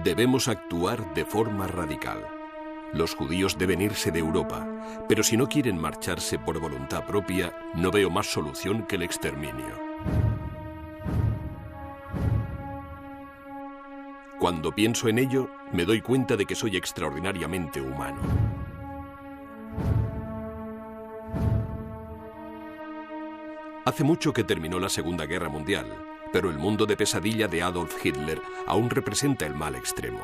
Debemos actuar de forma radical. Los judíos deben irse de Europa, pero si no quieren marcharse por voluntad propia, no veo más solución que el exterminio. Cuando pienso en ello, me doy cuenta de que soy extraordinariamente humano. Hace mucho que terminó la Segunda Guerra Mundial, pero el mundo de pesadilla de Adolf Hitler aún representa el mal extremo.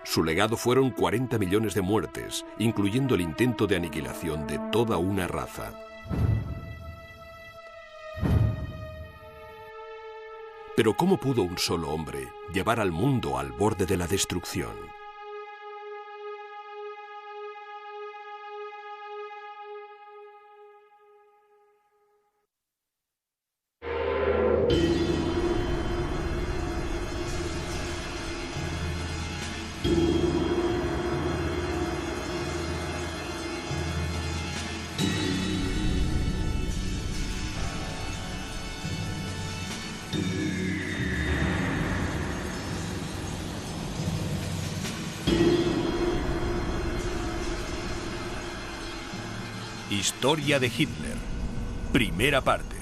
Su legado fueron 40 millones de muertes, incluyendo el intento de aniquilación de toda una raza. Pero ¿cómo pudo un solo hombre llevar al mundo al borde de la destrucción? Historia de Hitler. Primera parte.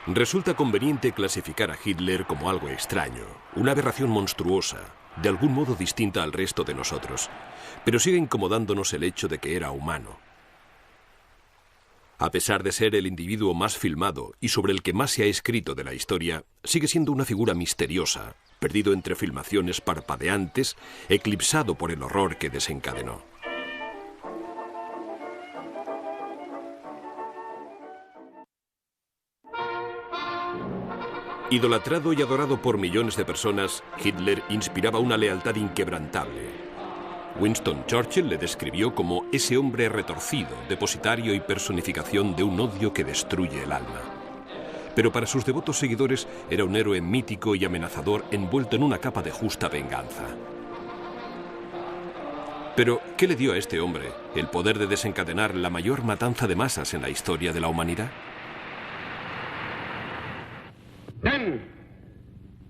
Resulta conveniente clasificar a Hitler como algo extraño, una aberración monstruosa, de algún modo distinta al resto de nosotros, pero sigue incomodándonos el hecho de que era humano. A pesar de ser el individuo más filmado y sobre el que más se ha escrito de la historia, sigue siendo una figura misteriosa, perdido entre filmaciones parpadeantes, eclipsado por el horror que desencadenó. Idolatrado y adorado por millones de personas, Hitler inspiraba una lealtad inquebrantable. Winston Churchill le describió como ese hombre retorcido, depositario y personificación de un odio que destruye el alma. Pero para sus devotos seguidores era un héroe mítico y amenazador envuelto en una capa de justa venganza. Pero, ¿qué le dio a este hombre el poder de desencadenar la mayor matanza de masas en la historia de la humanidad? Denn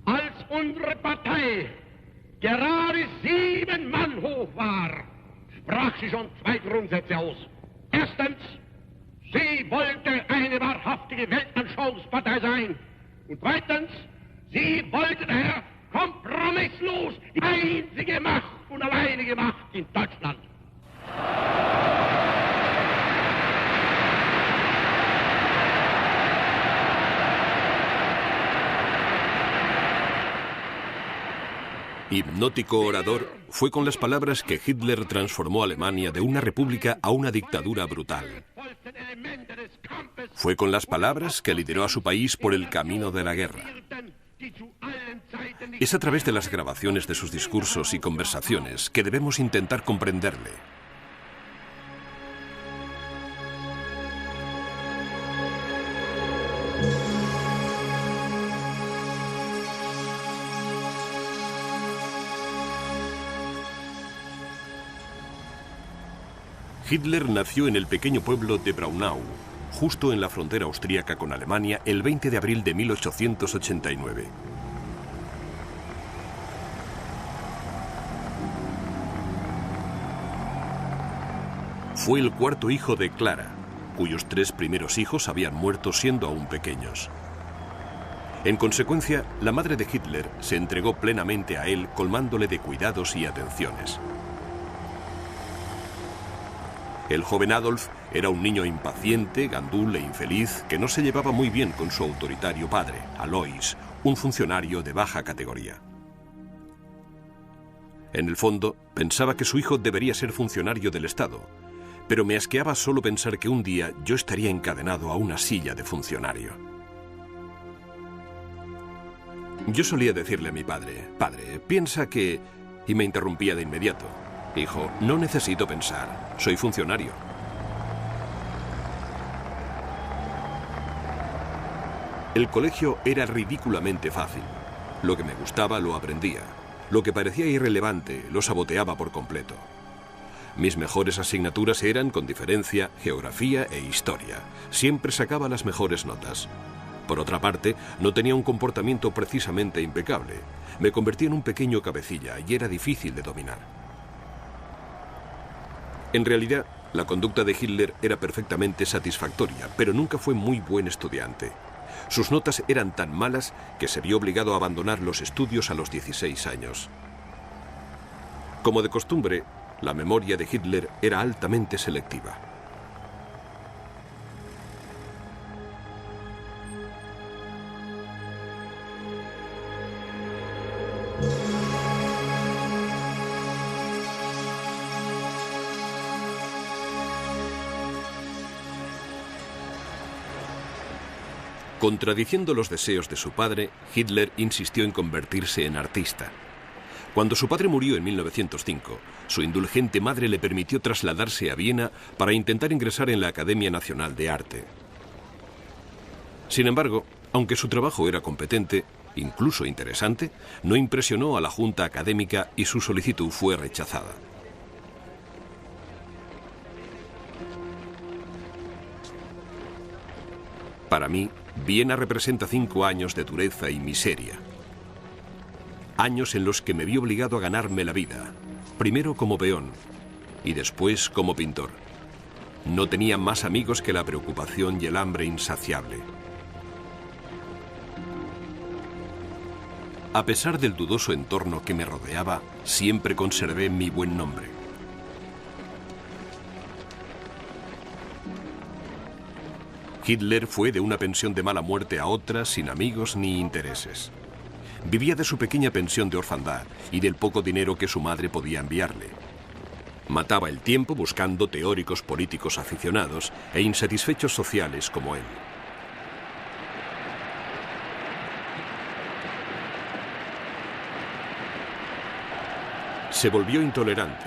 als unsere Partei gerade 7 Mann hoch war, sprach sie schon 2 Grundsätze aus. Erstens, sie wollte eine wahrhaftige Weltanschauungspartei sein. Und zweitens, sie wollte daher kompromisslos die einzige Macht und alleinige Macht in Deutschland. Hipnótico orador, fue con las palabras que Hitler transformó a Alemania de una república a una dictadura brutal. Fue con las palabras que lideró a su país por el camino de la guerra. Es a través de las grabaciones de sus discursos y conversaciones que debemos intentar comprenderle. Hitler nació en el pequeño pueblo de Braunau, justo en la frontera austríaca con Alemania, el 20 de abril de 1889. Fue el cuarto hijo de Clara, cuyos 3 primeros hijos habían muerto siendo aún pequeños. En consecuencia, la madre de Hitler se entregó plenamente a él, colmándole de cuidados y atenciones. El joven Adolf era un niño impaciente, gandul e infeliz que no se llevaba muy bien con su autoritario padre, Alois, un funcionario de baja categoría. En el fondo, pensaba que su hijo debería ser funcionario del Estado, pero me asqueaba solo pensar que un día yo estaría encadenado a una silla de funcionario. Yo solía decirle a mi padre, «Padre, piensa que...» y me interrumpía de inmediato. «Hijo, no necesito pensar, soy funcionario». El colegio era ridículamente fácil. Lo que me gustaba lo aprendía. Lo que parecía irrelevante lo saboteaba por completo. Mis mejores asignaturas eran, con diferencia, geografía e historia. Siempre sacaba las mejores notas. Por otra parte, no tenía un comportamiento precisamente impecable. Me convertí en un pequeño cabecilla y era difícil de dominar. En realidad, la conducta de Hitler era perfectamente satisfactoria, pero nunca fue muy buen estudiante. Sus notas eran tan malas que se vio obligado a abandonar los estudios a los 16 años. Como de costumbre, la memoria de Hitler era altamente selectiva. Contradiciendo los deseos de su padre, Hitler insistió en convertirse en artista. Cuando su padre murió en 1905, su indulgente madre le permitió trasladarse a Viena para intentar ingresar en la Academia Nacional de Arte. Sin embargo, aunque su trabajo era competente, incluso interesante, no impresionó a la junta académica y su solicitud fue rechazada. Para mí, Viena representa 5 años de dureza y miseria. Años en los que me vi obligado a ganarme la vida, primero como peón y después como pintor. No tenía más amigos que la preocupación y el hambre insaciable. A pesar del dudoso entorno que me rodeaba, siempre conservé mi buen nombre. Hitler fue de una pensión de mala muerte a otra sin amigos ni intereses. Vivía de su pequeña pensión de orfandad y del poco dinero que su madre podía enviarle. Mataba el tiempo buscando teóricos políticos aficionados e insatisfechos sociales como él. Se volvió intolerante.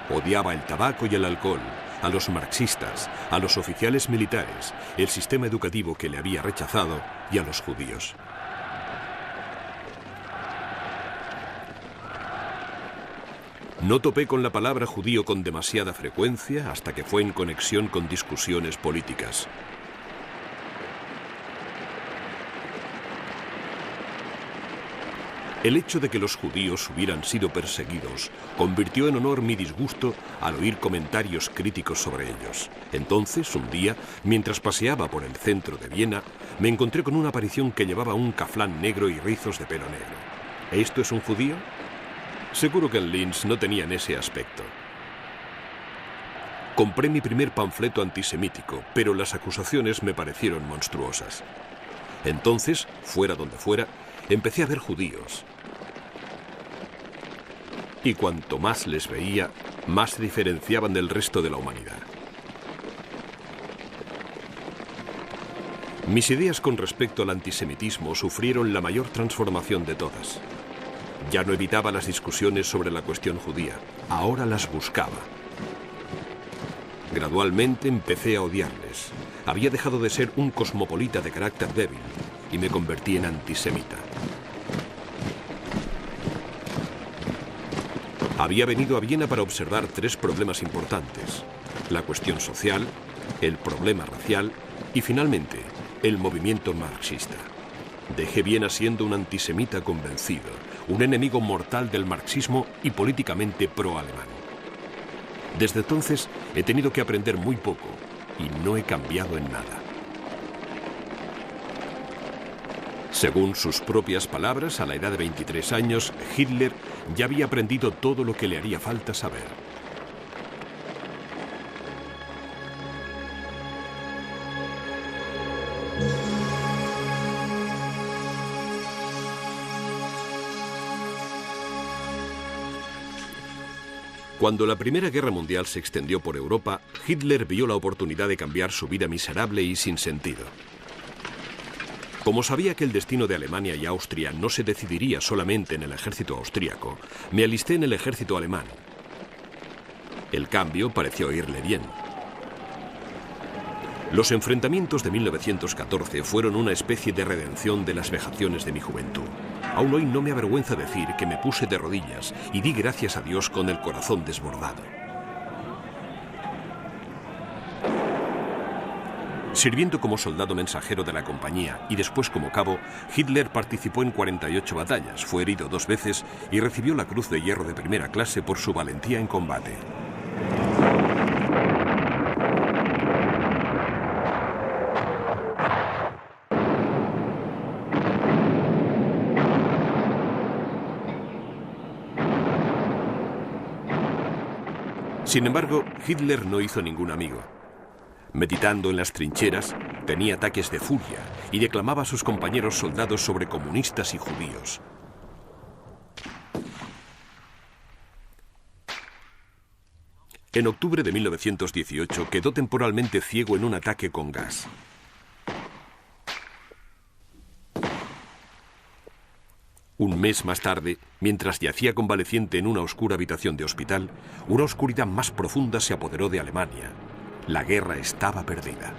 Odiaba el tabaco y el alcohol, a los marxistas, a los oficiales militares, el sistema educativo que le había rechazado y a los judíos. No topé con la palabra judío con demasiada frecuencia hasta que fue en conexión con discusiones políticas. El hecho de que los judíos hubieran sido perseguidos convirtió en honor mi disgusto al oír comentarios críticos sobre ellos. Entonces, un día, mientras paseaba por el centro de Viena, me encontré con una aparición que llevaba un caflán negro y rizos de pelo negro. ¿Esto es un judío? Seguro que en Linz no tenían ese aspecto. Compré mi primer panfleto antisemítico, pero las acusaciones me parecieron monstruosas. Entonces, fuera donde fuera, empecé a ver judíos. Y cuanto más les veía, más se diferenciaban del resto de la humanidad. Mis ideas con respecto al antisemitismo sufrieron la mayor transformación de todas. Ya no evitaba las discusiones sobre la cuestión judía, ahora las buscaba. Gradualmente empecé a odiarles. Había dejado de ser un cosmopolita de carácter débil y me convertí en antisemita. Había venido a Viena para observar 3 problemas importantes: la cuestión social, el problema racial y, finalmente, el movimiento marxista. Dejé Viena siendo un antisemita convencido, un enemigo mortal del marxismo y políticamente pro-alemán. Desde entonces he tenido que aprender muy poco y no he cambiado en nada. Según sus propias palabras, a la edad de 23 años, Hitler ya había aprendido todo lo que le haría falta saber. Cuando la Primera Guerra Mundial se extendió por Europa, Hitler vio la oportunidad de cambiar su vida miserable y sin sentido. Como sabía que el destino de Alemania y Austria no se decidiría solamente en el ejército austríaco, me alisté en el ejército alemán. El cambio pareció irle bien. Los enfrentamientos de 1914 fueron una especie de redención de las vejaciones de mi juventud. Aún hoy no me avergüenza decir que me puse de rodillas y di gracias a Dios con el corazón desbordado. Sirviendo como soldado mensajero de la compañía y después como cabo, Hitler participó en 48 batallas, fue herido 2 veces y recibió la Cruz de Hierro de primera clase por su valentía en combate. Sin embargo, Hitler no hizo ningún amigo. Meditando en las trincheras, tenía ataques de furia y declamaba a sus compañeros soldados sobre comunistas y judíos. En octubre de 1918 quedó temporalmente ciego en un ataque con gas. Un mes más tarde, mientras yacía convaleciente en una oscura habitación de hospital, una oscuridad más profunda se apoderó de Alemania. La guerra estaba perdida.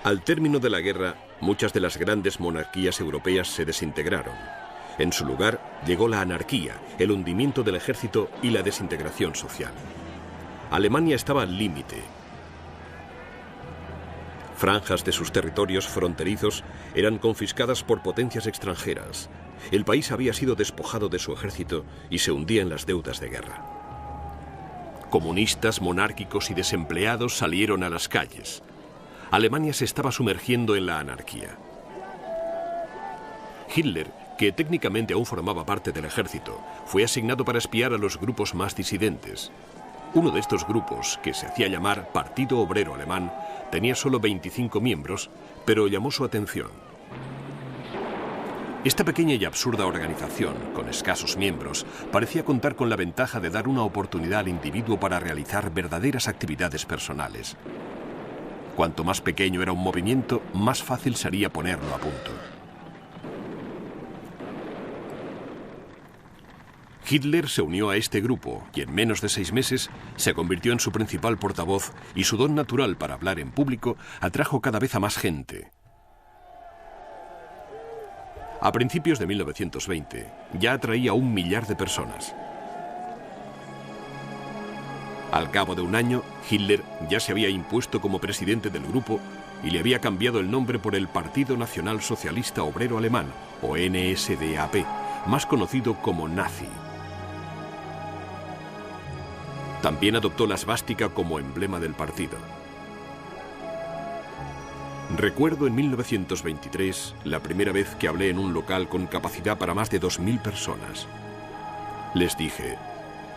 Al término de la guerra, muchas de las grandes monarquías europeas se desintegraron. En su lugar llegó la anarquía, el hundimiento del ejército y la desintegración social. Alemania estaba al límite. Franjas de sus territorios fronterizos eran confiscadas por potencias extranjeras. El país había sido despojado de su ejército y se hundía en las deudas de guerra. Comunistas, monárquicos y desempleados salieron a las calles. Alemania se estaba sumergiendo en la anarquía. Hitler, que técnicamente aún formaba parte del ejército, fue asignado para espiar a los grupos más disidentes. Uno de estos grupos, que se hacía llamar Partido Obrero Alemán, tenía solo 25 miembros, pero llamó su atención. Esta pequeña y absurda organización, con escasos miembros, parecía contar con la ventaja de dar una oportunidad al individuo para realizar verdaderas actividades personales. Cuanto más pequeño era un movimiento, más fácil sería ponerlo a punto. Hitler se unió a este grupo y en menos de 6 meses se convirtió en su principal portavoz y su don natural para hablar en público atrajo cada vez a más gente. A principios de 1920 ya atraía a 1 millar de personas. Al cabo de un año, Hitler ya se había impuesto como presidente del grupo y le había cambiado el nombre por el Partido Nacional Socialista Obrero Alemán, o NSDAP, más conocido como nazi. También adoptó la svástica como emblema del partido. Recuerdo en 1923 la primera vez que hablé en un local con capacidad para más de 2000 personas. Les dije: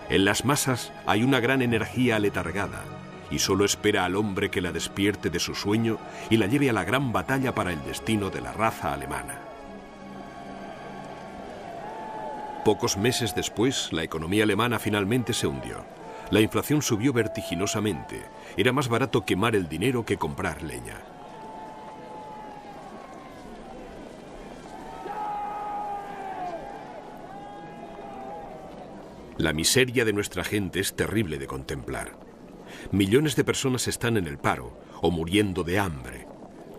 en las masas hay una gran energía aletargada y solo espera al hombre que la despierte de su sueño y la lleve a la gran batalla para el destino de la raza alemana. Pocos meses después, la economía alemana finalmente se hundió. La inflación subió vertiginosamente. Era más barato quemar el dinero que comprar leña. La miseria de nuestra gente es terrible de contemplar. Millones de personas están en el paro o muriendo de hambre.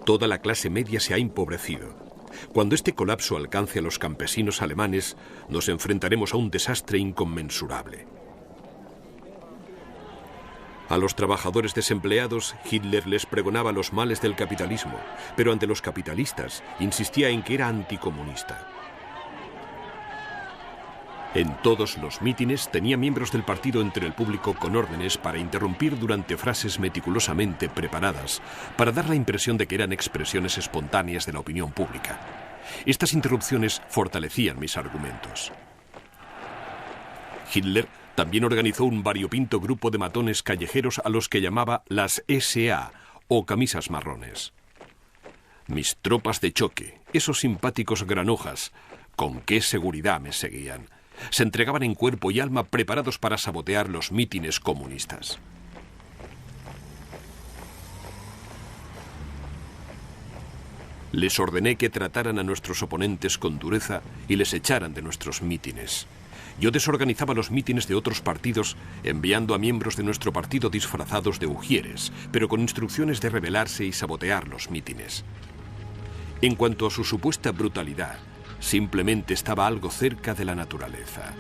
Toda la clase media se ha empobrecido. Cuando este colapso alcance a los campesinos alemanes, nos enfrentaremos a un desastre inconmensurable. A los trabajadores desempleados, Hitler les pregonaba los males del capitalismo, pero ante los capitalistas insistía en que era anticomunista. En todos los mítines tenía miembros del partido entre el público con órdenes para interrumpir durante frases meticulosamente preparadas, para dar la impresión de que eran expresiones espontáneas de la opinión pública. Estas interrupciones fortalecían mis argumentos. Hitler también organizó un variopinto grupo de matones callejeros a los que llamaba las SA, o camisas marrones. Mis tropas de choque, esos simpáticos granujas, con qué seguridad me seguían. Se entregaban en cuerpo y alma preparados para sabotear los mítines comunistas. Les ordené que trataran a nuestros oponentes con dureza y les echaran de nuestros mítines. Yo desorganizaba los mítines de otros partidos, enviando a miembros de nuestro partido disfrazados de ujieres, pero con instrucciones de rebelarse y sabotear los mítines. En cuanto a su supuesta brutalidad, simplemente estaba algo cerca de la naturaleza.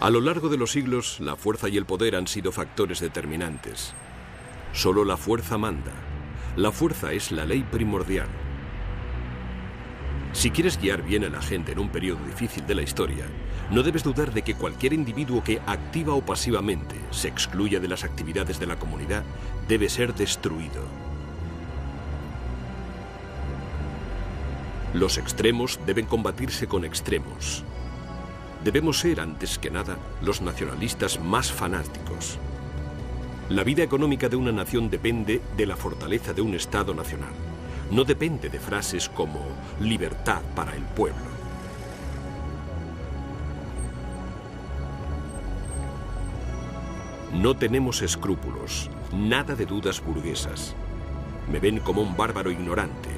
A lo largo de los siglos, la fuerza y el poder han sido factores determinantes. Solo la fuerza manda. La fuerza es la ley primordial. Si quieres guiar bien a la gente en un periodo difícil de la historia, no debes dudar de que cualquier individuo que activa o pasivamente se excluya de las actividades de la comunidad debe ser destruido. Los extremos deben combatirse con extremos. Debemos ser, antes que nada, los nacionalistas más fanáticos. La vida económica de una nación depende de la fortaleza de un Estado nacional. No depende de frases como libertad para el pueblo. No tenemos escrúpulos, nada de dudas burguesas. Me ven como un bárbaro ignorante.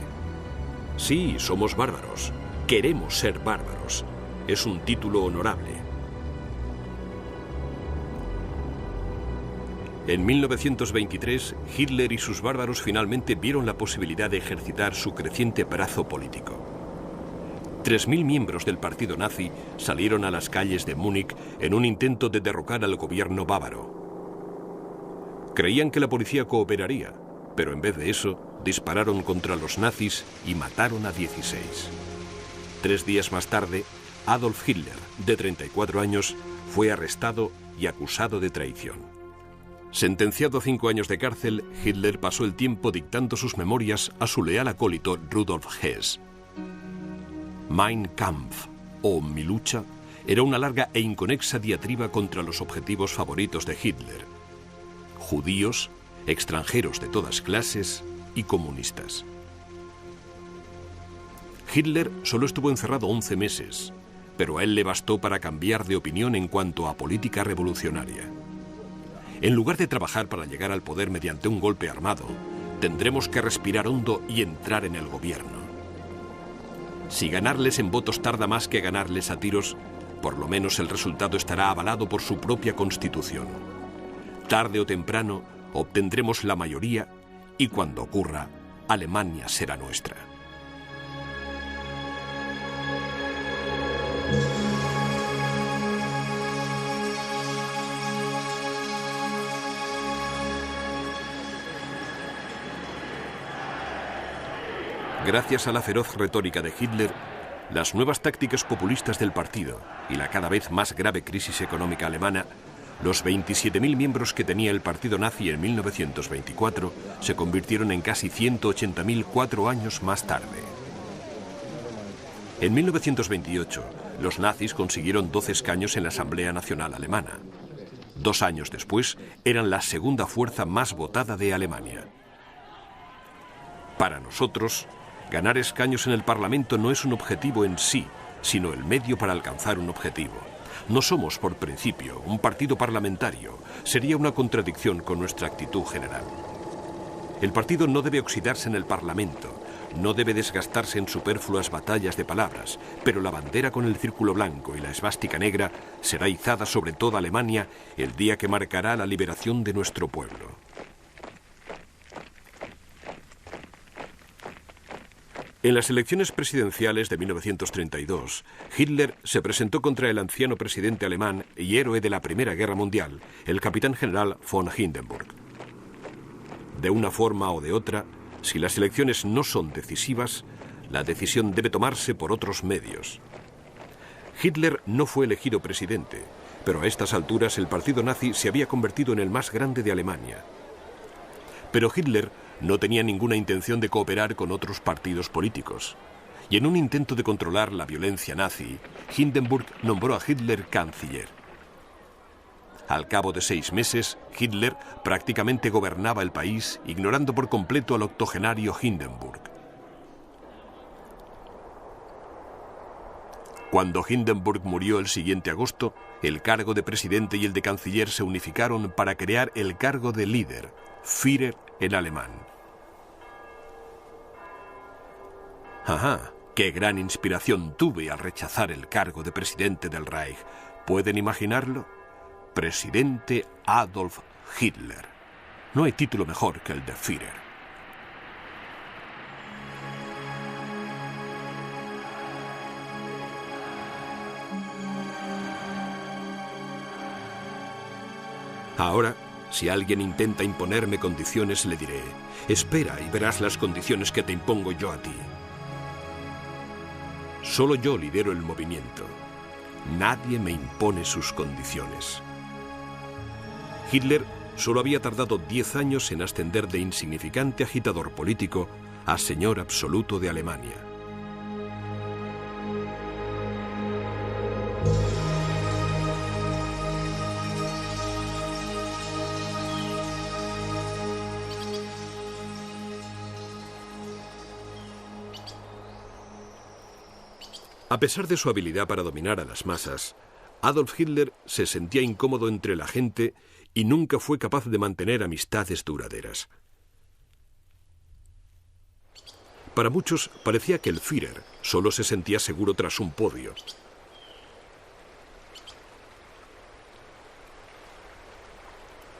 Sí, somos bárbaros. Queremos ser bárbaros. Es un título honorable. En 1923, Hitler y sus bárbaros finalmente vieron la posibilidad de ejercitar su creciente brazo político. 3.000 miembros del partido nazi salieron a las calles de Múnich en un intento de derrocar al gobierno bávaro. Creían que la policía cooperaría, pero en vez de eso, dispararon contra los nazis y mataron a 16. 3 días más tarde, Adolf Hitler, de 34 años, fue arrestado y acusado de traición. Sentenciado a 5 años de cárcel, Hitler pasó el tiempo dictando sus memorias a su leal acólito Rudolf Hess. Mein Kampf, o Mi lucha, era una larga e inconexa diatriba contra los objetivos favoritos de Hitler: judíos, extranjeros de todas clases y comunistas. Hitler solo estuvo encerrado 11 meses, pero a él le bastó para cambiar de opinión en cuanto a política revolucionaria. En lugar de trabajar para llegar al poder mediante un golpe armado, tendremos que respirar hondo y entrar en el gobierno. Si ganarles en votos tarda más que ganarles a tiros, por lo menos el resultado estará avalado por su propia constitución. Tarde o temprano obtendremos la mayoría y cuando ocurra, Alemania será nuestra. Gracias a la feroz retórica de Hitler, las nuevas tácticas populistas del partido y la cada vez más grave crisis económica alemana, los 27.000 miembros que tenía el partido nazi en 1924 se convirtieron en casi 180.000 4 años más tarde. En 1928, los nazis consiguieron 12 escaños en la Asamblea Nacional Alemana. 2 años después, eran la segunda fuerza más votada de Alemania. Para nosotros, ganar escaños en el Parlamento no es un objetivo en sí, sino el medio para alcanzar un objetivo. No somos, por principio, un partido parlamentario. Sería una contradicción con nuestra actitud general. El partido no debe oxidarse en el Parlamento, no debe desgastarse en superfluas batallas de palabras, pero la bandera con el círculo blanco y la esvástica negra será izada sobre toda Alemania el día que marcará la liberación de nuestro pueblo. En las elecciones presidenciales de 1932, Hitler se presentó contra el anciano presidente alemán y héroe de la Primera Guerra Mundial, el capitán general von Hindenburg. De una forma o de otra, si las elecciones no son decisivas, la decisión debe tomarse por otros medios. Hitler no fue elegido presidente, pero a estas alturas el partido nazi se había convertido en el más grande de Alemania. Pero Hitler no tenía ninguna intención de cooperar con otros partidos políticos. Y en un intento de controlar la violencia nazi, Hindenburg nombró a Hitler canciller. Al cabo de 6 meses, Hitler prácticamente gobernaba el país, ignorando por completo al octogenario Hindenburg. Cuando Hindenburg murió el siguiente agosto, el cargo de presidente y el de canciller se unificaron para crear el cargo de líder, Führer en alemán. ¡Ajá! ¡Qué gran inspiración tuve al rechazar el cargo de presidente del Reich! ¿Pueden imaginarlo? Presidente Adolf Hitler. No hay título mejor que el de Führer. Ahora, si alguien intenta imponerme condiciones, le diré: espera y verás las condiciones que te impongo yo a ti. Solo yo lidero el movimiento. Nadie me impone sus condiciones. Hitler solo había tardado 10 años en ascender de insignificante agitador político a señor absoluto de Alemania. A pesar de su habilidad para dominar a las masas, Adolf Hitler se sentía incómodo entre la gente y nunca fue capaz de mantener amistades duraderas. Para muchos parecía que el Führer solo se sentía seguro tras un podio.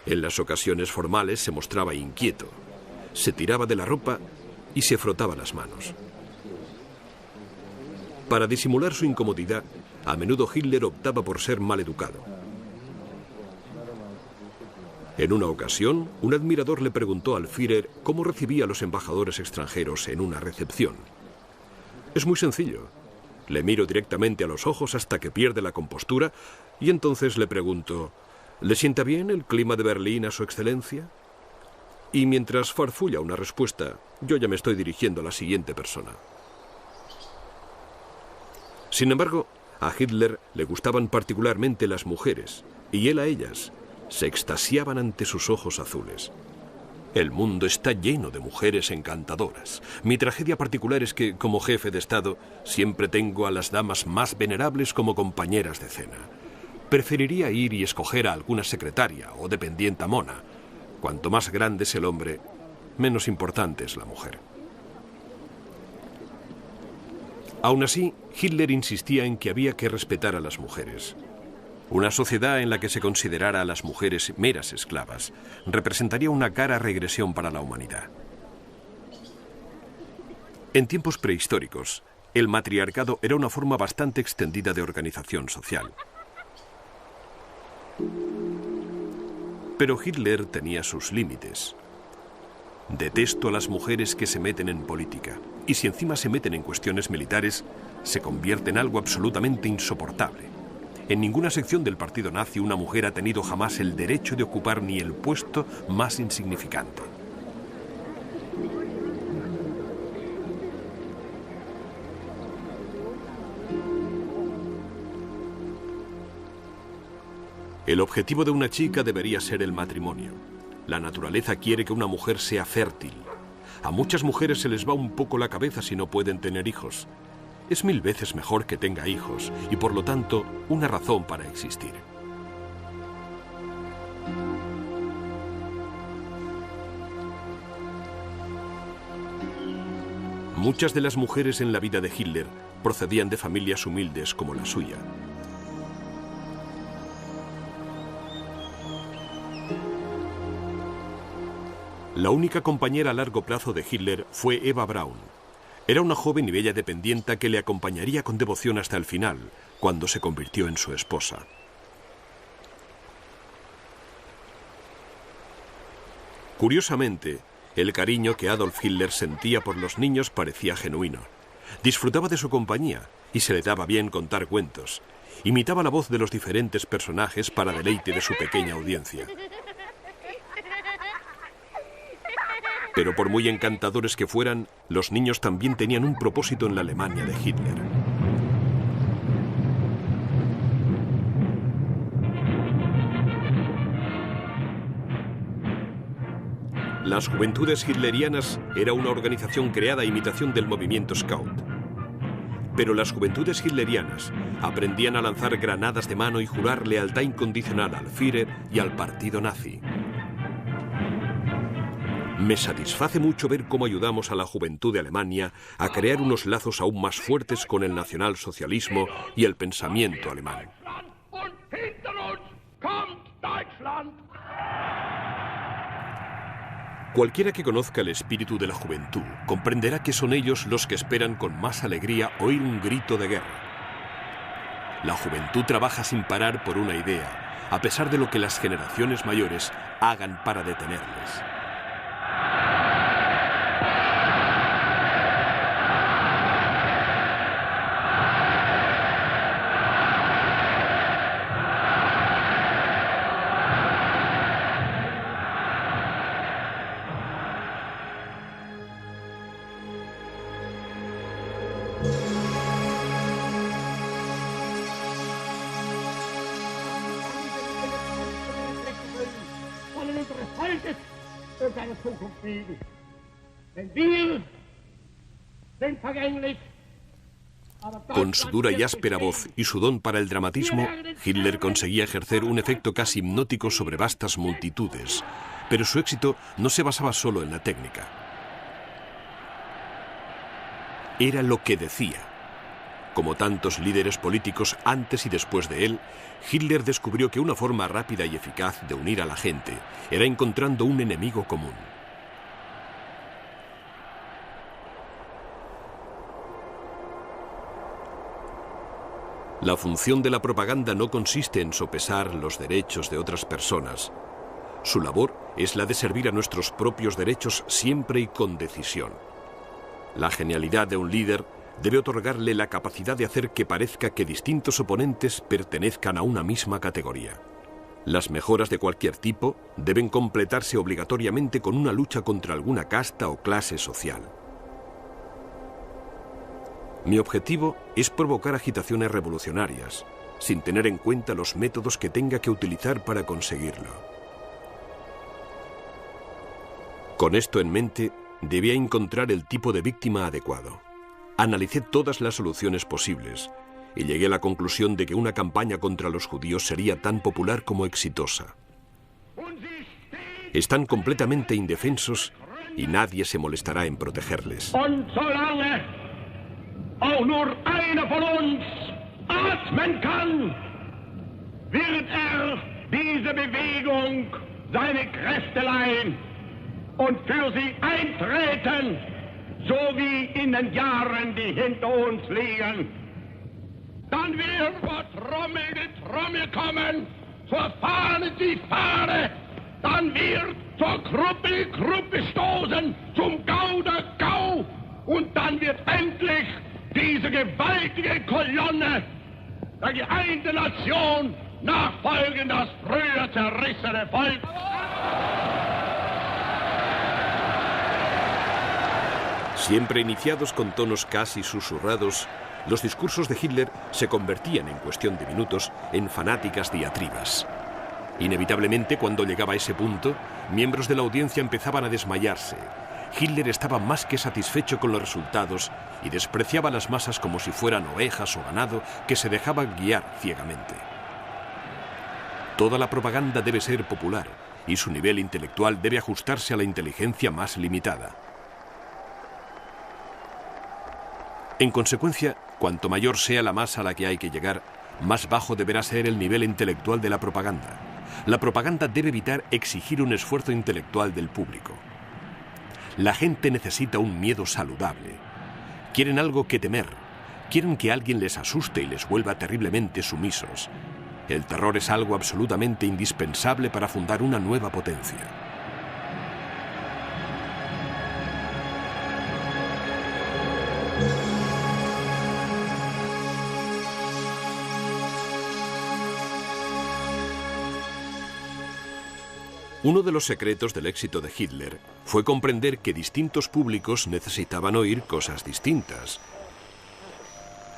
En las ocasiones formales se mostraba inquieto, se tiraba de la ropa y se frotaba las manos. Para disimular su incomodidad, a menudo Hitler optaba por ser maleducado. En una ocasión, un admirador le preguntó al Führer cómo recibía a los embajadores extranjeros en una recepción. Es muy sencillo. Le miro directamente a los ojos hasta que pierde la compostura y entonces le pregunto: ¿le sienta bien el clima de Berlín a su excelencia? Y mientras farfulla una respuesta, yo ya me estoy dirigiendo a la siguiente persona. Sin embargo, a Hitler le gustaban particularmente las mujeres, y él a ellas. Se extasiaban ante sus ojos azules. El mundo está lleno de mujeres encantadoras. Mi tragedia particular es que, como jefe de Estado, siempre tengo a las damas más venerables como compañeras de cena. Preferiría ir y escoger a alguna secretaria o dependienta mona. Cuanto más grande es el hombre, menos importante es la mujer. Aún así, Hitler insistía en que había que respetar a las mujeres. Una sociedad en la que se considerara a las mujeres meras esclavas representaría una cara regresión para la humanidad. En tiempos prehistóricos, el matriarcado era una forma bastante extendida de organización social. Pero Hitler tenía sus límites. Detesto a las mujeres que se meten en política, y si encima se meten en cuestiones militares, se convierte en algo absolutamente insoportable. En ninguna sección del partido nazi una mujer ha tenido jamás el derecho de ocupar ni el puesto más insignificante. El objetivo de una chica debería ser el matrimonio. La naturaleza quiere que una mujer sea fértil. A muchas mujeres se les va un poco la cabeza si no pueden tener hijos. Es 1000 veces mejor que tenga hijos y, por lo tanto, una razón para existir. Muchas de las mujeres en la vida de Hitler procedían de familias humildes como la suya. La única compañera a largo plazo de Hitler fue Eva Braun. Era una joven y bella dependienta que le acompañaría con devoción hasta el final, cuando se convirtió en su esposa. Curiosamente, el cariño que Adolf Hitler sentía por los niños parecía genuino. Disfrutaba de su compañía y se le daba bien contar cuentos. Imitaba la voz de los diferentes personajes para deleite de su pequeña audiencia. Pero por muy encantadores que fueran, los niños también tenían un propósito en la Alemania de Hitler. Las Juventudes Hitlerianas era una organización creada a imitación del movimiento Scout. Pero las juventudes hitlerianas aprendían a lanzar granadas de mano y jurar lealtad incondicional al Führer y al partido nazi. Me satisface mucho ver cómo ayudamos a la juventud de Alemania a crear unos lazos aún más fuertes con el nacionalsocialismo y el pensamiento alemán. Cualquiera que conozca el espíritu de la juventud comprenderá que son ellos los que esperan con más alegría oír un grito de guerra. La juventud trabaja sin parar por una idea, a pesar de lo que las generaciones mayores hagan para detenerles. Con su dura y áspera voz y su don para el dramatismo, Hitler conseguía ejercer un efecto casi hipnótico sobre vastas multitudes. Pero su éxito no se basaba solo en la técnica. Era lo que decía. Como tantos líderes políticos antes y después de él, Hitler descubrió que una forma rápida y eficaz de unir a la gente era encontrando un enemigo común. La función de la propaganda no consiste en sopesar los derechos de otras personas. Su labor es la de servir a nuestros propios derechos siempre y con decisión. La genialidad de un líder debe otorgarle la capacidad de hacer que parezca que distintos oponentes pertenezcan a una misma categoría. Las mejoras de cualquier tipo deben completarse obligatoriamente con una lucha contra alguna casta o clase social. Mi objetivo es provocar agitaciones revolucionarias, sin tener en cuenta los métodos que tenga que utilizar para conseguirlo. Con esto en mente, debía encontrar el tipo de víctima adecuado. Analicé todas las soluciones posibles y llegué a la conclusión de que una campaña contra los judíos sería tan popular como exitosa. Están completamente indefensos y nadie se molestará en protegerles. Auch nur einer von uns atmen kann, wird diese Bewegung seine Kräfte leihen und für sie eintreten, so wie in den Jahren, die hinter uns liegen. Dann wird vor Trommel die Trommel kommen, zur Fahne die Fahne, dann wird zur Gruppe die Gruppe stoßen, zum Gau der Gau und dann wird endlich diese gewaltige Kolonne der geeinten Nation nachfolgen, das früher zerrissene Volk. Siempre iniciados con tonos casi susurrados, los discursos de Hitler se convertían en cuestión de minutos en fanáticas diatribas. Inevitablemente, cuando llegaba a ese punto, miembros de la audiencia empezaban a desmayarse. Hitler estaba más que satisfecho con los resultados y despreciaba a las masas como si fueran ovejas o ganado que se dejaban guiar ciegamente. Toda la propaganda debe ser popular y su nivel intelectual debe ajustarse a la inteligencia más limitada. En consecuencia, cuanto mayor sea la masa a la que hay que llegar, más bajo deberá ser el nivel intelectual de la propaganda. La propaganda debe evitar exigir un esfuerzo intelectual del público. La gente necesita un miedo saludable. Quieren algo que temer. Quieren que alguien les asuste y les vuelva terriblemente sumisos. El terror es algo absolutamente indispensable para fundar una nueva potencia. Uno de los secretos del éxito de Hitler fue comprender que distintos públicos necesitaban oír cosas distintas.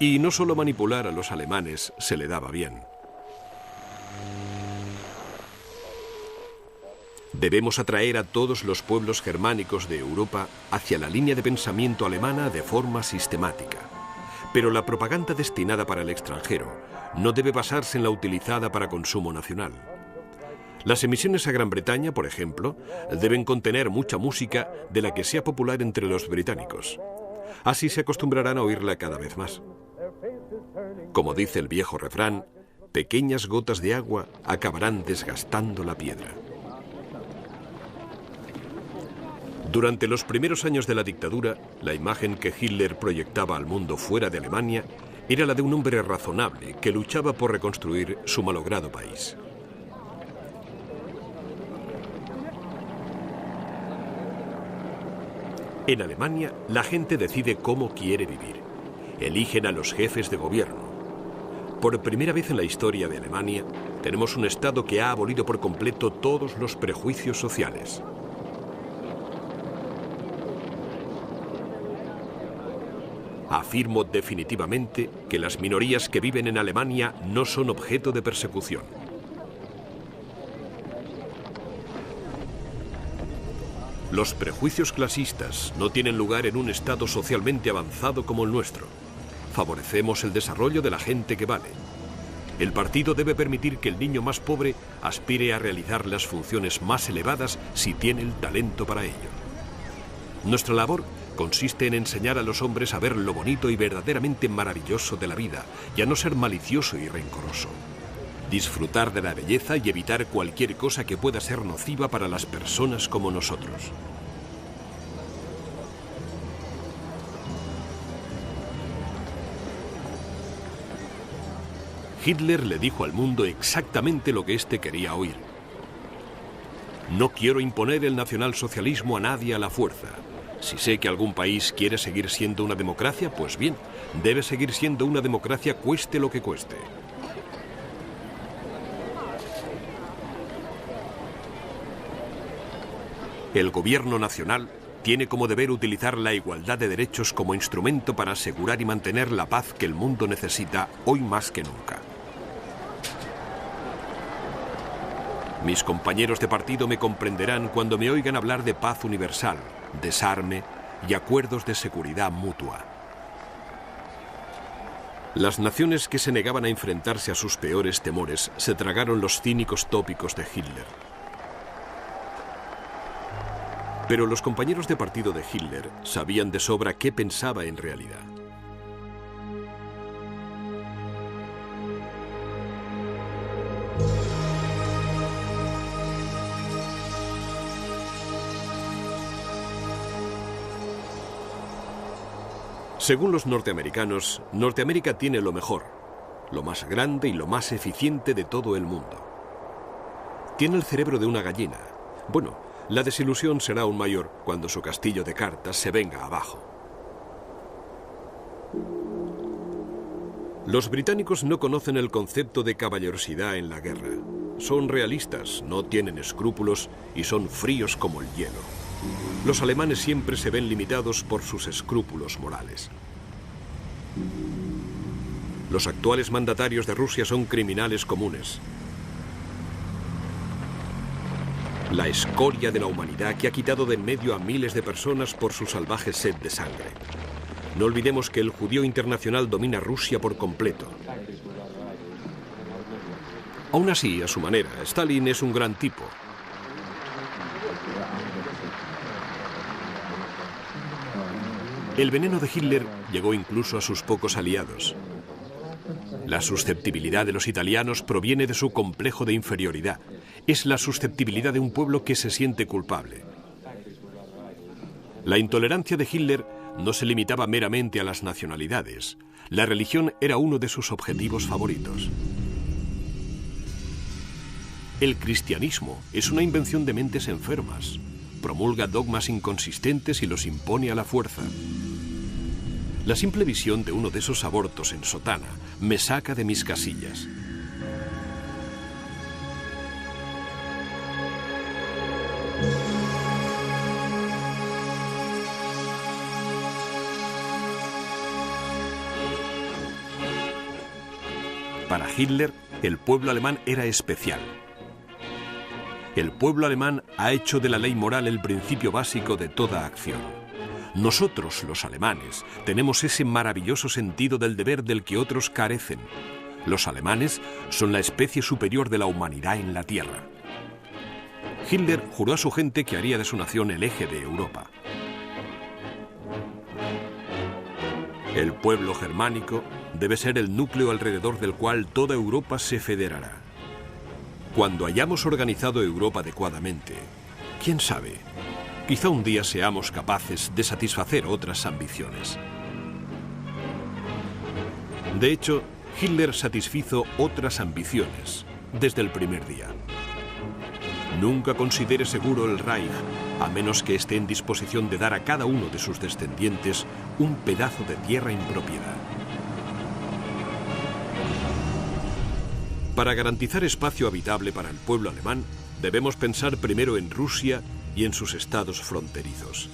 Y no solo manipular a los alemanes se le daba bien. Debemos atraer a todos los pueblos germánicos de Europa hacia la línea de pensamiento alemana de forma sistemática. Pero la propaganda destinada para el extranjero no debe basarse en la utilizada para consumo nacional. Las emisiones a Gran Bretaña, por ejemplo, deben contener mucha música de la que sea popular entre los británicos. Así se acostumbrarán a oírla cada vez más. Como dice el viejo refrán, pequeñas gotas de agua acabarán desgastando la piedra. Durante los primeros años de la dictadura, la imagen que Hitler proyectaba al mundo fuera de Alemania era la de un hombre razonable que luchaba por reconstruir su malogrado país. En Alemania, la gente decide cómo quiere vivir. Eligen a los jefes de gobierno. Por primera vez en la historia de Alemania, tenemos un Estado que ha abolido por completo todos los prejuicios sociales. Afirmo definitivamente que las minorías que viven en Alemania no son objeto de persecución. Los prejuicios clasistas no tienen lugar en un Estado socialmente avanzado como el nuestro. Favorecemos el desarrollo de la gente que vale. El partido debe permitir que el niño más pobre aspire a realizar las funciones más elevadas si tiene el talento para ello. Nuestra labor consiste en enseñar a los hombres a ver lo bonito y verdaderamente maravilloso de la vida y a no ser malicioso y rencoroso. Disfrutar de la belleza y evitar cualquier cosa que pueda ser nociva para las personas como nosotros. Hitler le dijo al mundo exactamente lo que éste quería oír. No quiero imponer el nacionalsocialismo a nadie a la fuerza. Si sé que algún país quiere seguir siendo una democracia, pues bien, debe seguir siendo una democracia cueste lo que cueste. El gobierno nacional tiene como deber utilizar la igualdad de derechos como instrumento para asegurar y mantener la paz que el mundo necesita hoy más que nunca. Mis compañeros de partido me comprenderán cuando me oigan hablar de paz universal, desarme y acuerdos de seguridad mutua. Las naciones que se negaban a enfrentarse a sus peores temores se tragaron los cínicos tópicos de Hitler. Pero los compañeros de partido de Hitler sabían de sobra qué pensaba en realidad. Según los norteamericanos, Norteamérica tiene lo mejor, lo más grande y lo más eficiente de todo el mundo. Tiene el cerebro de una gallina. Bueno, la desilusión será aún mayor cuando su castillo de cartas se venga abajo. Los británicos no conocen el concepto de caballerosidad en la guerra. Son realistas, no tienen escrúpulos y son fríos como el hielo. Los alemanes siempre se ven limitados por sus escrúpulos morales. Los actuales mandatarios de Rusia son criminales comunes. La escoria de la humanidad que ha quitado de en medio a miles de personas por su salvaje sed de sangre. No olvidemos que el judío internacional domina Rusia por completo. Aún así, a su manera, Stalin es un gran tipo. El veneno de Hitler llegó incluso a sus pocos aliados. La susceptibilidad de los italianos proviene de su complejo de inferioridad. Es la susceptibilidad de un pueblo que se siente culpable. La intolerancia de Hitler no se limitaba meramente a las nacionalidades. La religión era uno de sus objetivos favoritos. El cristianismo es una invención de mentes enfermas. Promulga dogmas inconsistentes y los impone a la fuerza. La simple visión de uno de esos abortos en sotana me saca de mis casillas. Para Hitler, el pueblo alemán era especial. El pueblo alemán ha hecho de la ley moral el principio básico de toda acción. Nosotros, los alemanes, tenemos ese maravilloso sentido del deber del que otros carecen. Los alemanes son la especie superior de la humanidad en la Tierra. Hitler juró a su gente que haría de su nación el eje de Europa. El pueblo germánico debe ser el núcleo alrededor del cual toda Europa se federará. Cuando hayamos organizado Europa adecuadamente, quién sabe, quizá un día seamos capaces de satisfacer otras ambiciones. De hecho, Hitler satisfizo otras ambiciones desde el primer día. Nunca considere seguro el Reich, a menos que esté en disposición de dar a cada uno de sus descendientes un pedazo de tierra en propiedad. Para garantizar espacio habitable para el pueblo alemán, debemos pensar primero en Rusia y en sus estados fronterizos.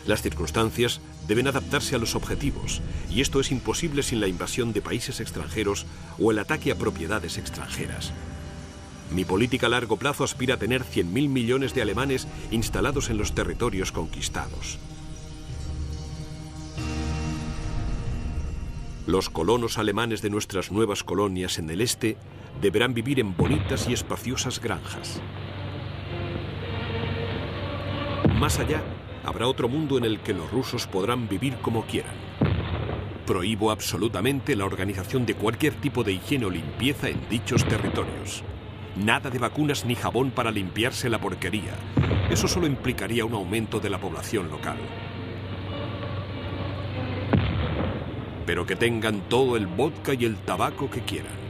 Las circunstancias deben adaptarse a los objetivos, y esto es imposible sin la invasión de países extranjeros o el ataque a propiedades extranjeras. Mi política a largo plazo aspira a tener 100.000 millones de alemanes instalados en los territorios conquistados. Los colonos alemanes de nuestras nuevas colonias en el este deberán vivir en bonitas y espaciosas granjas. Más allá, habrá otro mundo en el que los rusos podrán vivir como quieran. Prohíbo absolutamente la organización de cualquier tipo de higiene o limpieza en dichos territorios. Nada de vacunas ni jabón para limpiarse la porquería. Eso solo implicaría un aumento de la población local. Pero que tengan todo el vodka y el tabaco que quieran.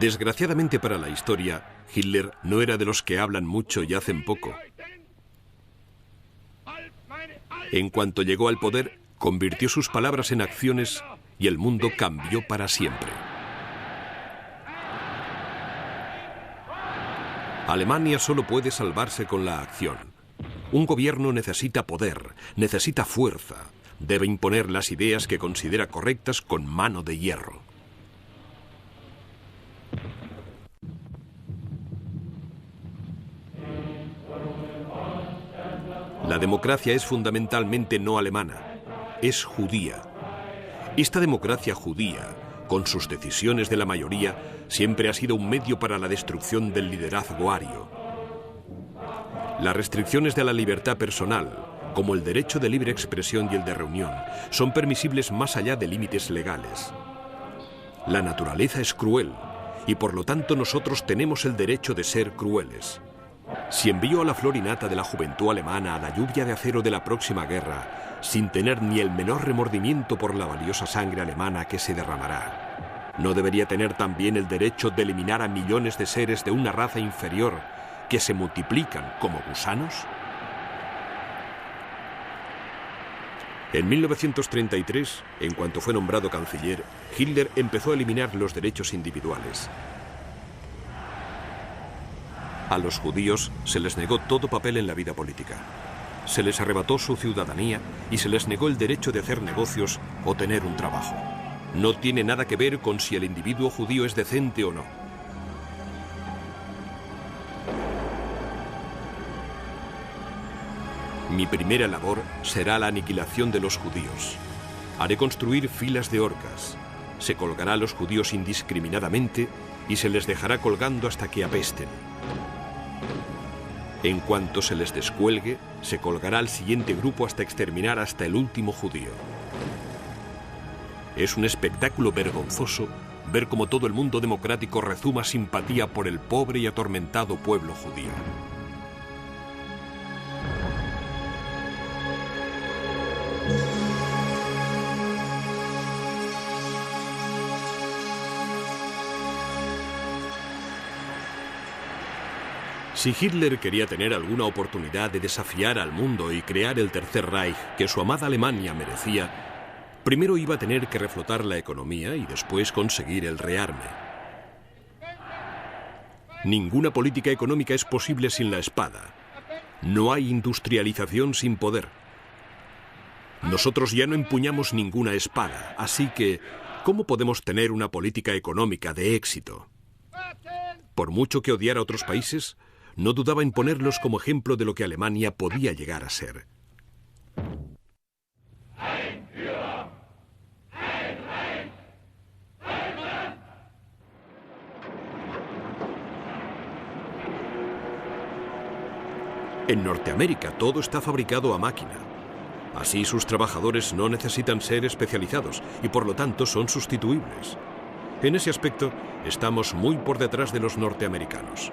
Desgraciadamente para la historia, Hitler no era de los que hablan mucho y hacen poco. En cuanto llegó al poder, convirtió sus palabras en acciones y el mundo cambió para siempre. Alemania solo puede salvarse con la acción. Un gobierno necesita poder, necesita fuerza. Debe imponer las ideas que considera correctas con mano de hierro. La democracia es fundamentalmente no alemana, es judía. Esta democracia judía, con sus decisiones de la mayoría, siempre ha sido un medio para la destrucción del liderazgo ario. Las restricciones de la libertad personal, como el derecho de libre expresión y el de reunión, son permisibles más allá de límites legales. La naturaleza es cruel y por lo tanto nosotros tenemos el derecho de ser crueles. Si envío a la flor y nata de la juventud alemana a la lluvia de acero de la próxima guerra, sin tener ni el menor remordimiento por la valiosa sangre alemana que se derramará, ¿no debería tener también el derecho de eliminar a millones de seres de una raza inferior que se multiplican como gusanos? En 1933, en cuanto fue nombrado canciller, Hitler empezó a eliminar los derechos individuales. A los judíos se les negó todo papel en la vida política. Se les arrebató su ciudadanía y se les negó el derecho de hacer negocios o tener un trabajo. No tiene nada que ver con si el individuo judío es decente o no. Mi primera labor será la aniquilación de los judíos. Haré construir filas de horcas. Se colgará a los judíos indiscriminadamente y se les dejará colgando hasta que apesten. En cuanto se les descuelgue, se colgará al siguiente grupo hasta exterminar hasta el último judío. Es un espectáculo vergonzoso ver cómo todo el mundo democrático rezuma simpatía por el pobre y atormentado pueblo judío. Si Hitler quería tener alguna oportunidad de desafiar al mundo y crear el Tercer Reich que su amada Alemania merecía, Primero iba a tener que reflotar la economía y después conseguir el rearme. Ninguna política económica es posible sin la espada. No hay industrialización sin poder. Nosotros ya no empuñamos ninguna espada, así que, ¿cómo podemos tener una política económica de éxito? Por mucho que odiara a otros países, no dudaba en ponerlos como ejemplo de lo que Alemania podía llegar a ser. En Norteamérica todo está fabricado a máquina. Así sus trabajadores no necesitan ser especializados y por lo tanto son sustituibles. En ese aspecto estamos muy por detrás de los norteamericanos.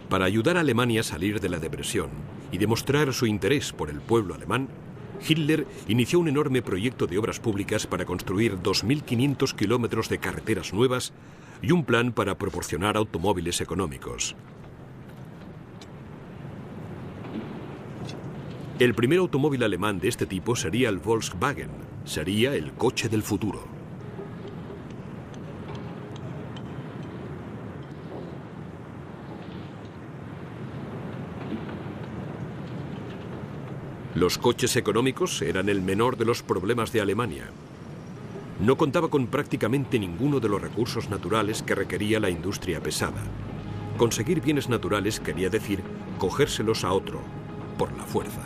Para ayudar a Alemania a salir de la depresión y demostrar su interés por el pueblo alemán, Hitler inició un enorme proyecto de obras públicas para construir 2.500 kilómetros de carreteras nuevas y un plan para proporcionar automóviles económicos. El primer automóvil alemán de este tipo sería el Volkswagen, sería el coche del futuro. Los coches económicos eran el menor de los problemas de Alemania. No contaba con prácticamente ninguno de los recursos naturales que requería la industria pesada. Conseguir bienes naturales quería decir cogérselos a otro, por la fuerza.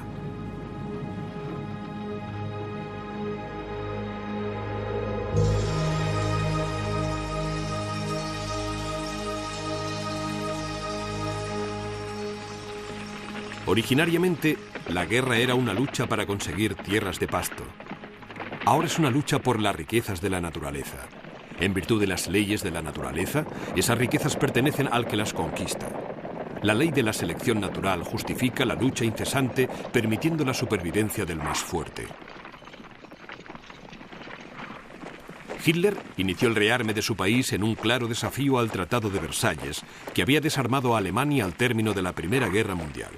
Originariamente, la guerra era una lucha para conseguir tierras de pasto. Ahora es una lucha por las riquezas de la naturaleza. En virtud de las leyes de la naturaleza, esas riquezas pertenecen al que las conquista. La ley de la selección natural justifica la lucha incesante, permitiendo la supervivencia del más fuerte. Hitler inició el rearme de su país en un claro desafío al Tratado de Versalles, que había desarmado a Alemania al término de la Primera Guerra Mundial.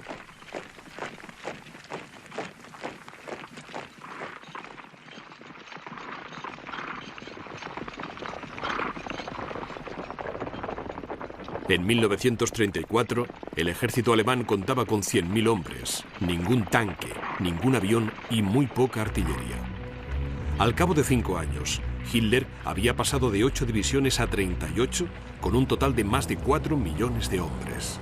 En 1934, el ejército alemán contaba con 100.000 hombres, ningún tanque, ningún avión y muy poca artillería. Al cabo de 5 años, Hitler había pasado de 8 divisiones a 38, con un total de más de 4 millones de hombres.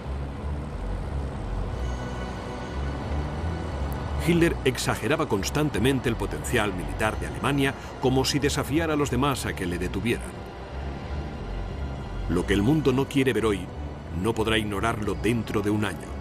Hitler exageraba constantemente el potencial militar de Alemania como si desafiara a los demás a que le detuvieran. Lo que el mundo no quiere ver hoy, no podrá ignorarlo dentro de un año.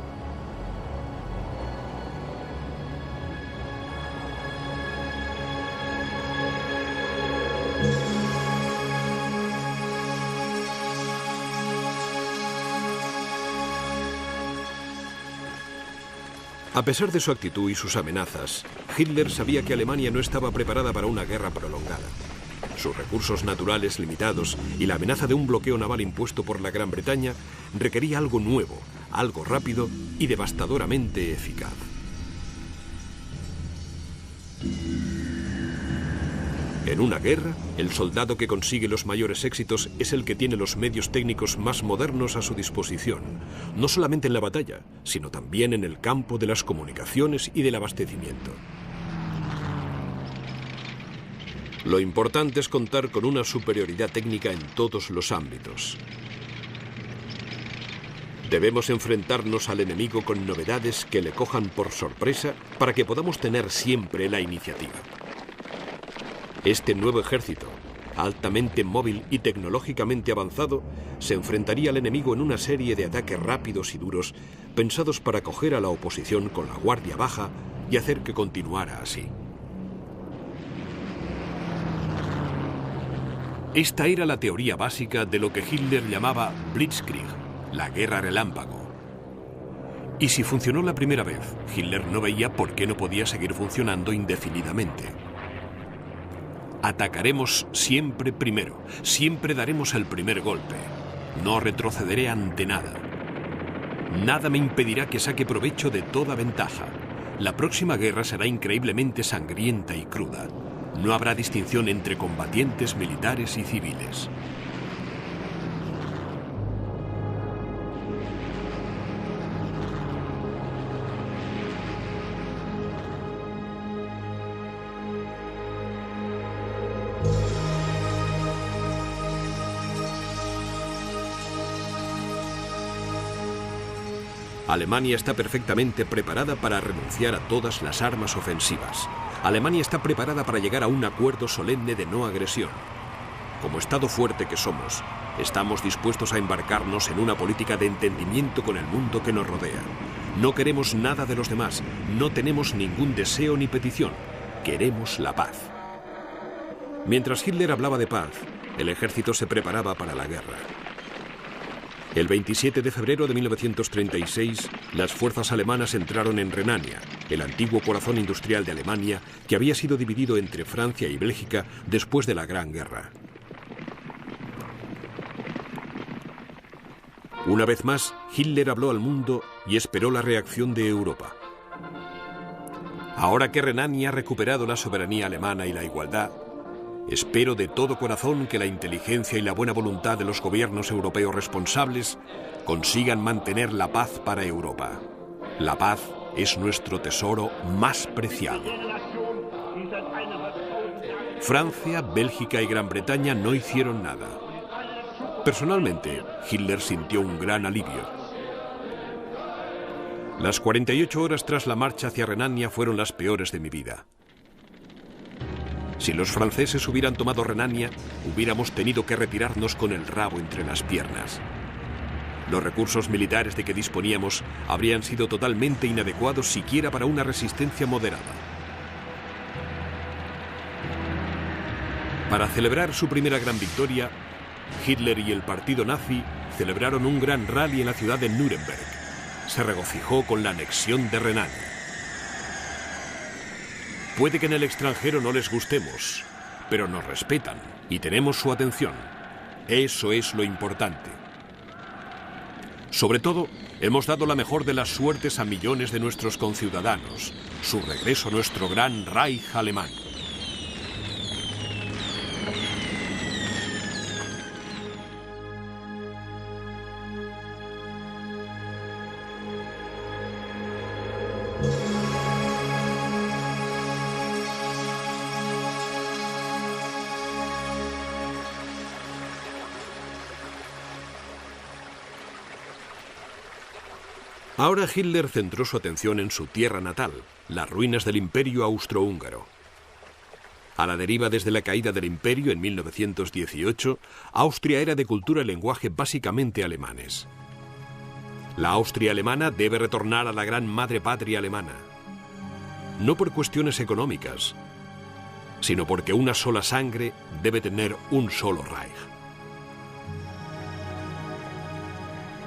A pesar de su actitud y sus amenazas, Hitler sabía que Alemania no estaba preparada para una guerra prolongada. Sus recursos naturales limitados y la amenaza de un bloqueo naval impuesto por la Gran Bretaña requería algo nuevo, algo rápido y devastadoramente eficaz. En una guerra, el soldado que consigue los mayores éxitos es el que tiene los medios técnicos más modernos a su disposición, no solamente en la batalla, sino también en el campo de las comunicaciones y del abastecimiento. Lo importante es contar con una superioridad técnica en todos los ámbitos. Debemos enfrentarnos al enemigo con novedades que le cojan por sorpresa para que podamos tener siempre la iniciativa. Este nuevo ejército, altamente móvil y tecnológicamente avanzado, se enfrentaría al enemigo en una serie de ataques rápidos y duros, pensados para coger a la oposición con la guardia baja y hacer que continuara así. Esta era la teoría básica de lo que Hitler llamaba Blitzkrieg, la guerra relámpago. Y si funcionó la primera vez, Hitler no veía por qué no podía seguir funcionando indefinidamente. Atacaremos siempre primero, siempre daremos el primer golpe. No retrocederé ante nada. Nada me impedirá que saque provecho de toda ventaja. La próxima guerra será increíblemente sangrienta y cruda. No habrá distinción entre combatientes militares y civiles. Alemania está perfectamente preparada para renunciar a todas las armas ofensivas. Alemania está preparada para llegar a un acuerdo solemne de no agresión. Como Estado fuerte que somos, estamos dispuestos a embarcarnos en una política de entendimiento con el mundo que nos rodea. No queremos nada de los demás, no tenemos ningún deseo ni petición. Queremos la paz. Mientras Hitler hablaba de paz, el ejército se preparaba para la guerra. El 27 de febrero de 1936, las fuerzas alemanas entraron en Renania, el antiguo corazón industrial de Alemania, que había sido dividido entre Francia y Bélgica después de la Gran Guerra. Una vez más, Hitler habló al mundo y esperó la reacción de Europa. Ahora que Renania ha recuperado la soberanía alemana y la igualdad, espero de todo corazón que la inteligencia y la buena voluntad de los gobiernos europeos responsables consigan mantener la paz para Europa. La paz es nuestro tesoro más preciado. Francia, Bélgica y Gran Bretaña no hicieron nada. Personalmente, Hitler sintió un gran alivio. Las 48 horas tras la marcha hacia Renania fueron las peores de mi vida. Si los franceses hubieran tomado Renania, hubiéramos tenido que retirarnos con el rabo entre las piernas. Los recursos militares de que disponíamos habrían sido totalmente inadecuados siquiera para una resistencia moderada. Para celebrar su primera gran victoria, Hitler y el partido nazi celebraron un gran rally en la ciudad de Nuremberg. Se regocijó con la anexión de Renania. Puede que en el extranjero no les gustemos, pero nos respetan y tenemos su atención. Eso es lo importante. Sobre todo, hemos dado la mejor de las suertes a millones de nuestros conciudadanos, su regreso a nuestro gran Reich alemán. Ahora Hitler centró su atención en su tierra natal, las ruinas del Imperio Austrohúngaro. A la deriva desde la caída del Imperio en 1918, Austria era de cultura y lenguaje básicamente alemanes. La Austria alemana debe retornar a la gran madre patria alemana. No por cuestiones económicas, sino porque una sola sangre debe tener un solo Reich.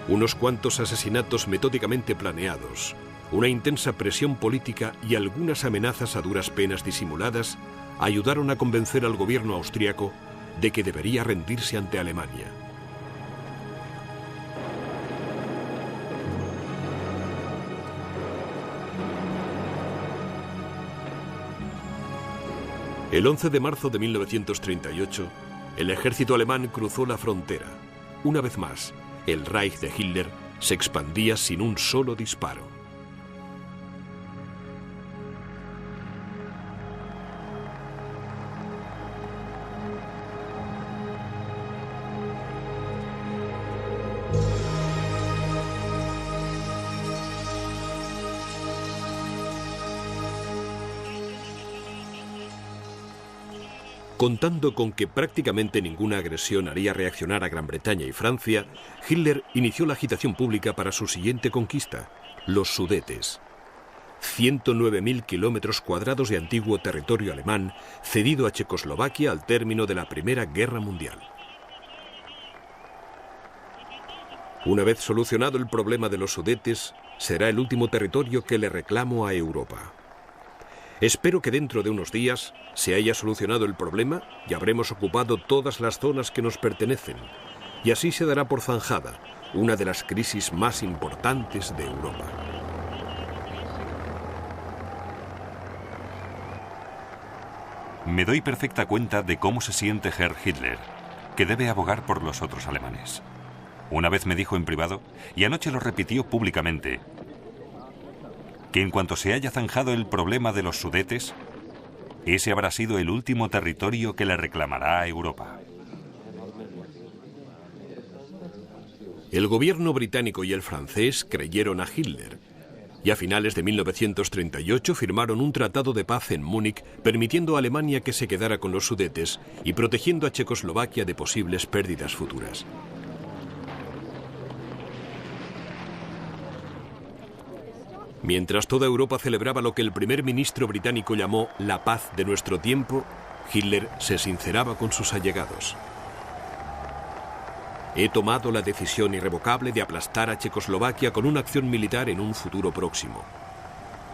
Unos cuantos asesinatos metódicamente planeados, una intensa presión política y algunas amenazas a duras penas disimuladas ayudaron a convencer al gobierno austríaco de que debería rendirse ante Alemania. El 11 de marzo de 1938, el ejército alemán cruzó la frontera. Una vez más, el Reich de Hitler se expandía sin un solo disparo. Contando con que prácticamente ninguna agresión haría reaccionar a Gran Bretaña y Francia, Hitler inició la agitación pública para su siguiente conquista, los Sudetes. 109.000 kilómetros cuadrados de antiguo territorio alemán cedido a Checoslovaquia al término de la Primera Guerra Mundial. Una vez solucionado el problema de los Sudetes, será el último territorio que le reclamo a Europa. Espero que dentro de unos días se haya solucionado el problema y habremos ocupado todas las zonas que nos pertenecen, y así se dará por zanjada una de las crisis más importantes de Europa. Me doy perfecta cuenta de cómo se siente Herr Hitler, que debe abogar por los otros alemanes. Una vez me dijo en privado, y anoche lo repitió públicamente, que en cuanto se haya zanjado el problema de los Sudetes, ese habrá sido el último territorio que le reclamará a Europa. El gobierno británico y el francés creyeron a Hitler, y a finales de 1938 firmaron un tratado de paz en Múnich permitiendo a Alemania que se quedara con los Sudetes y protegiendo a Checoslovaquia de posibles pérdidas futuras. Mientras toda Europa celebraba lo que el primer ministro británico llamó la paz de nuestro tiempo, Hitler se sinceraba con sus allegados. He tomado la decisión irrevocable de aplastar a Checoslovaquia con una acción militar en un futuro próximo.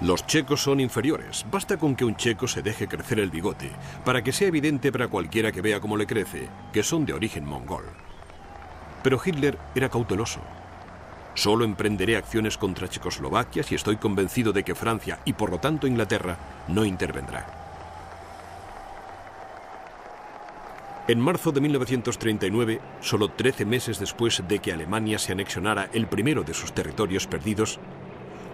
Los checos son inferiores. Basta con que un checo se deje crecer el bigote para que sea evidente para cualquiera que vea cómo le crece que son de origen mongol. Pero Hitler era cauteloso. Solo emprenderé acciones contra Checoslovaquia si estoy convencido de que Francia y por lo tanto Inglaterra no intervendrá. En marzo de 1939, solo 13 meses después de que Alemania se anexionara el primero de sus territorios perdidos,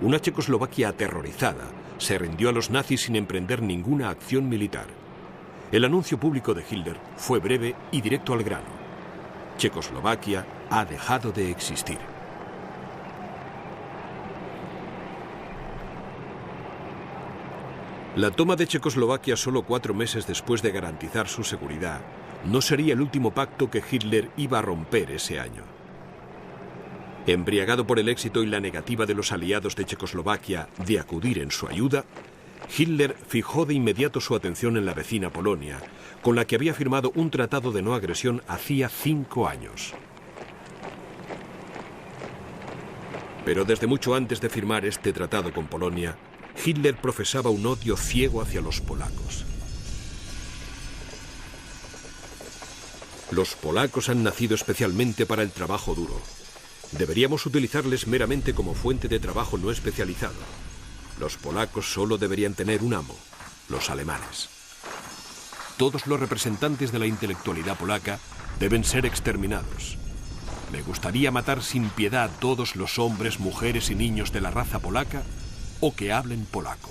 una Checoslovaquia aterrorizada se rindió a los nazis sin emprender ninguna acción militar. El anuncio público de Hitler fue breve y directo al grano. Checoslovaquia ha dejado de existir. La toma de Checoslovaquia solo 4 meses después de garantizar su seguridad no sería el último pacto que Hitler iba a romper ese año. Embriagado por el éxito y la negativa de los aliados de Checoslovaquia de acudir en su ayuda, Hitler fijó de inmediato su atención en la vecina Polonia, con la que había firmado un tratado de no agresión hacía 5 años. Pero desde mucho antes de firmar este tratado con Polonia, Hitler profesaba un odio ciego hacia los polacos. Los polacos han nacido especialmente para el trabajo duro. Deberíamos utilizarles meramente como fuente de trabajo no especializado. Los polacos solo deberían tener un amo, los alemanes. Todos los representantes de la intelectualidad polaca deben ser exterminados. Me gustaría matar sin piedad a todos los hombres, mujeres y niños de la raza polaca o que hablen polaco.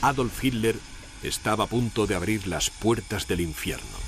Adolf Hitler estaba a punto de abrir las puertas del infierno.